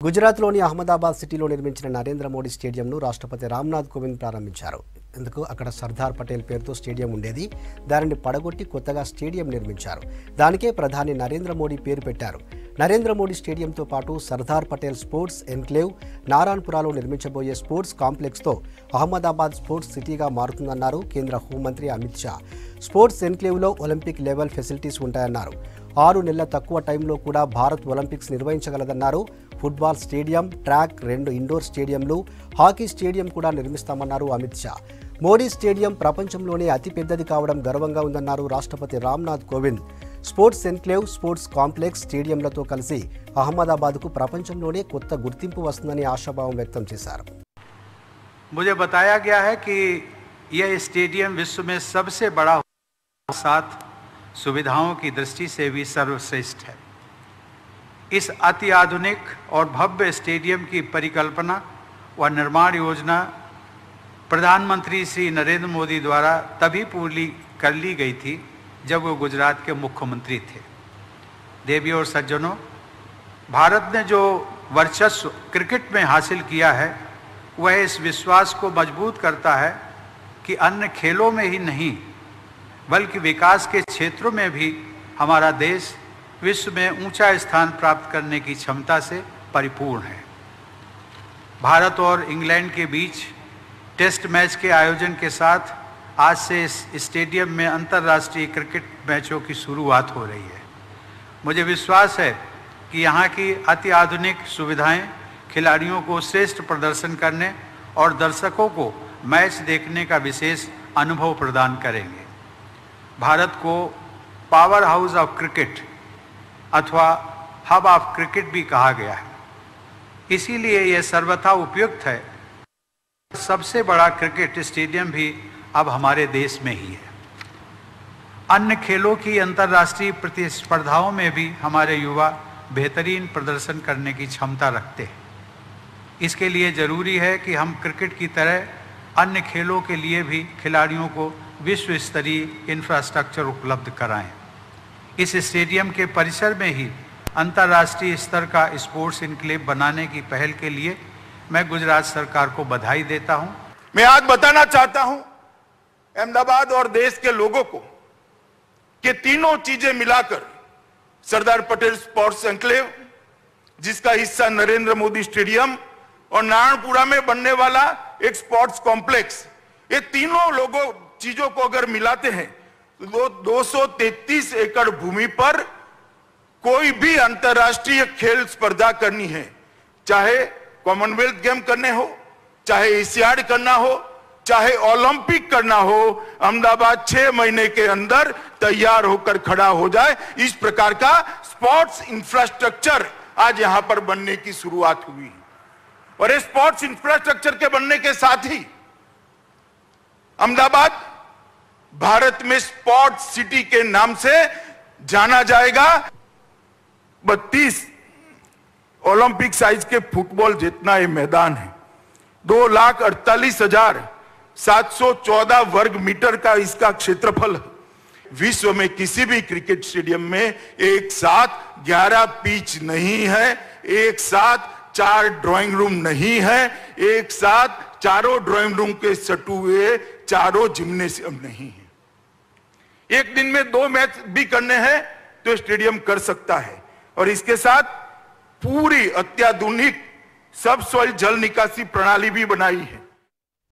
గుజరాత్లోని అహ్మదాబాద్ సిటీలో నిర్మించిన నరేంద్ర మోడీ స్టేడియంను రాష్ట్రపతి రామ్నాథ్ కోవింద్ ప్రారంభించారు. ఇందుకు అక్కడ సర్దార్ పటేల్ పేరుతో స్టేడియం ఉండేది. దానిని పడగొట్టి కొత్తగా స్టేడియం నిర్మించారు. దానికే ప్రధాని నరేంద్ర మోడీ పేరు పెట్టారు. నరేంద్ర మోడీ స్టేడియంతో పాటు సర్దార్ పటేల్ స్పోర్ట్స్ ఎన్క్లేవ్, నారాయణపురాలో నిర్మించబోయే స్పోర్ట్స్ కాంప్లెక్స్తో అహ్మదాబాద్ స్పోర్ట్స్ సిటీగా మారుతుందన్నారు కేంద్ర హోంమంత్రి అమిత్ షా. స్పోర్ట్స్ ఎన్క్లేవ్లో ఒలింపిక్ లెవెల్ ఫెసిలిటీస్ ఉంటాయన్నారు. 6 నెలల తక్కువ టైంలో కూడా భారత్ ఒలింపిక్స్ నిర్వహించగలదన్నారు. ఫుట్బాల్ స్టేడియం, ట్రాక్, 2 ఇండోర్ స్టేడియంలు, హాకీ స్టేడియం కూడా నిర్మిస్తామన్నారు అమిత్ షా. మోడీ స్టేడియం ప్రపంచంలోనే అతిపెద్దది కావడం గర్వంగా ఉందన్నారు రాష్ట్రపతి Ramnath Kovind. Sports enclave, sports complex, స్టేడియంలతో కలిసి అహ్మదాబాద్కు ప్రపంచంలోనే కొత్త గుర్తింపు వస్తుందని ఆశాభావం వ్యక్తం చేశారు. मुझे बताया गया है कि यह स्टेडियम विश्व में सबसे बड़ा साथ सुविधाओं की दृष्टि से भी सर्वश्रेष्ठ है। इस अति आधुनिक और भव्य स्टेडियम की परिकल्पना व निर्माण योजना प्रधानमंत्री श्री नरेंद्र मोदी द्वारा तभी पूरी कर ली गई थी जब वो गुजरात के मुख्यमंत्री थे। देवियों और सज्जनों, भारत ने जो वर्चस्व क्रिकेट में हासिल किया है वह इस विश्वास को मजबूत करता है कि अन्य खेलों में ही नहीं बल्कि विकास के क्षेत्रों में भी हमारा देश विश्व में ऊंचा स्थान प्राप्त करने की क्षमता से परिपूर्ण है। भारत और इंग्लैंड के बीच टेस्ट मैच के आयोजन के साथ आज से इस स्टेडियम में अंतर्राष्ट्रीय क्रिकेट मैचों की शुरुआत हो रही है। मुझे विश्वास है कि यहाँ की अति आधुनिक सुविधाएं खिलाड़ियों को श्रेष्ठ प्रदर्शन करने और दर्शकों को मैच देखने का विशेष अनुभव प्रदान करेंगे। भारत को पावर हाउस ऑफ क्रिकेट अथवा हब ऑफ क्रिकेट भी कहा गया है, इसीलिए यह सर्वथा उपयुक्त है। सबसे बड़ा क्रिकेट स्टेडियम भी अब हमारे देश में ही है। अन्य खेलों की अंतर्राष्ट्रीय प्रतिस्पर्धाओं में भी हमारे युवा बेहतरीन प्रदर्शन करने की क्षमता रखते हैं। इसके लिए जरूरी है कि हम क्रिकेट की तरह अन्य खेलों के लिए भी खिलाड़ियों को विश्व स्तरीय इंफ्रास्ट्रक्चर उपलब्ध कराएं। इस स्टेडियम के परिसर में ही अंतर्राष्ट्रीय स्तर का स्पोर्ट्स इनक्लेव बनाने की पहल के लिए मैं गुजरात सरकार को बधाई देता हूं। मैं आज बताना चाहता हूं अहमदाबाद और देश के लोगों को कि तीनों चीजें मिलाकर सरदार पटेल स्पोर्ट्स एनक्लेव, जिसका हिस्सा नरेंद्र मोदी स्टेडियम और नारायणपुरा में बनने वाला एक स्पोर्ट्स कॉम्प्लेक्स, ये तीनों चीजों को अगर मिलाते हैं तो 233 एकड़ भूमि पर कोई भी अंतर्राष्ट्रीय खेल स्पर्धा करनी है, चाहे कॉमनवेल्थ गेम करने हो, चाहे एशियाड करना हो, चाहे ओलंपिक करना हो, अहमदाबाद 6 महीने के अंदर तैयार होकर खड़ा हो जाए। इस प्रकार का स्पोर्ट्स इंफ्रास्ट्रक्चर आज यहां पर बनने की शुरुआत हुई और इस स्पोर्ट्स इंफ्रास्ट्रक्चर के बनने के साथ ही अहमदाबाद भारत में स्पोर्ट्स सिटी के नाम से जाना जाएगा। 32 ओलंपिक साइज के फुटबॉल जितना ये मैदान है, 2,48,714 वर्ग मीटर का इसका क्षेत्रफल है। विश्व में किसी भी क्रिकेट स्टेडियम में एक साथ 11 पिच नहीं है, एक साथ 4 ड्राइंग रूम नहीं है, एक साथ चारों ड्राइंग रूम के सटू हुए चारों जिम्नेशियम नहीं है। एक दिन में 2 मैच भी करने हैं तो स्टेडियम कर सकता है और इसके साथ पूरी अत्याधुनिक सब सॉइल जल निकासी प्रणाली भी बनाई है।